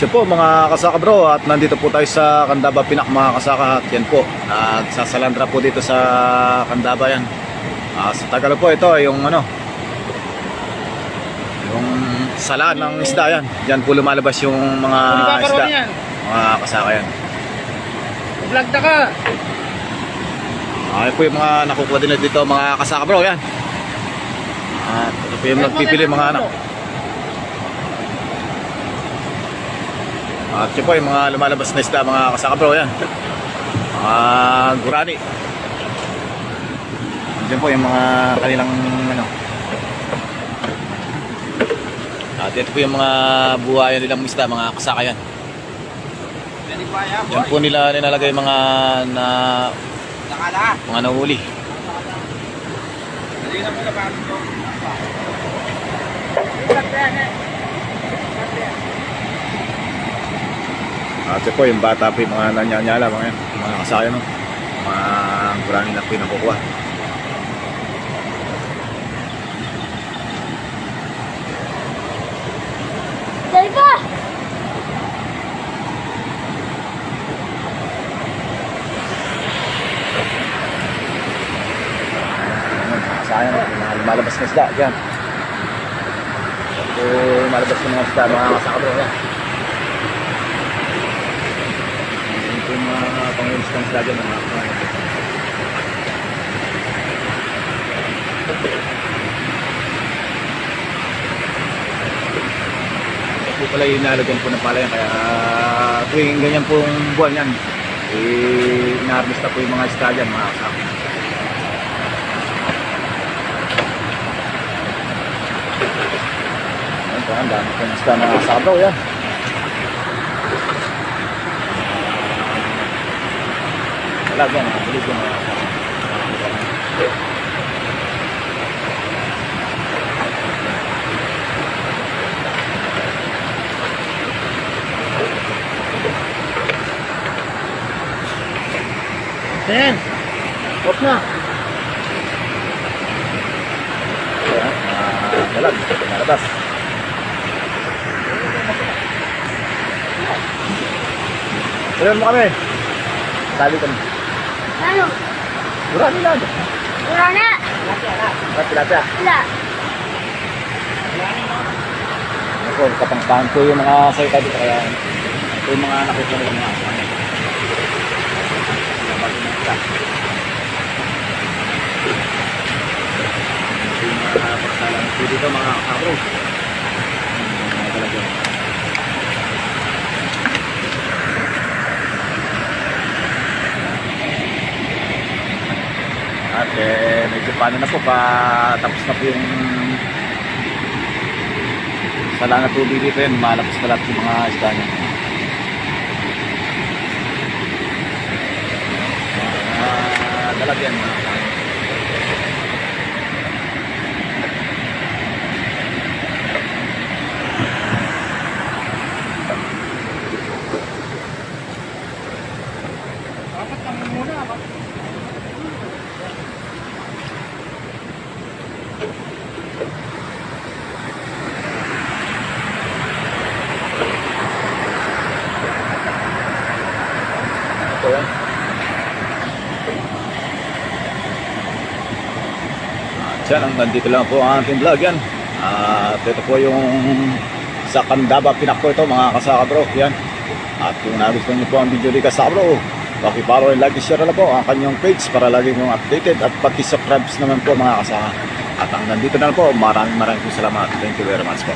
At yun po mga kasaka bro, at nandito po tayo sa Candaba Pinak mga kasaka. At yan po, nagsasalandra po dito sa Candaba yan. Sa Tagalog po ito, yung ano, yung sala ng isda yan. Diyan po lumalabas yung mga isda. Mga kasaka yan. Vlog na ka! Yan po yung mga nakukuha din dito mga kasaka bro yan. At ito po yung nagpipili mga anak. At yun po yung mga lumalabas na isda mga kasaka bro yan. Gurani. Diyan po yung mga kanilang ano. At ito po yung mga buhayan nilang isda mga kasaka yan. Diyan po nila nilalagay mga mga nahuli. At ito po yung bata po yung mga nanyanyala mga yan. Mga kasaka yan, no? Mga gurani na po yung nakukuha. Daiba! Sayang, mga lumalabas na isda dyan. Ito lumalabas na mga isda mga kasaka bro yan. Ito yung mga pangulis ng isda dyan mga kasaka. Ito po pala yung nalagyan po ng palayan, kaya tuwing ganyan pong buwan yan, ina-harvest na po yung mga isda dyan mga kasaka. Ang dami ko ng isda mga kasaka bro yan. Wala yan, nakabulig yung mga kasaka. Ayan! Off na! Dalag, nalabas. Sabihan mo kami. Tali kami. Ano? Gurani lang. Wala na! Tilapia. Wala! Ako, kapangpahan ko yung mga salita dito, kaya ito yung mga nakita nila mga asama. Ito yung mga pagsalang ito dito mga kakabro. Talaga. At medyo paano na po pa tapos na po yung sala na tubig dito yan, malapos na lahat yung mga isda niya. Dalag yan mga kasama. Dapat kami muna. Ito yan. At yan, nandito lang po ang ating vlog yan. At ito po yung sa Candaba Pinak po ito mga kasaka bro. Yan. At kung nagustuhan niyo po ang video ni kasaka bro, paki-follow and like and share na po ang kanyang page para lagi mong updated, at paki-subscribe naman po mga kasaka. At hanggang dito na lang po, maraming salamat. Thank you very much po.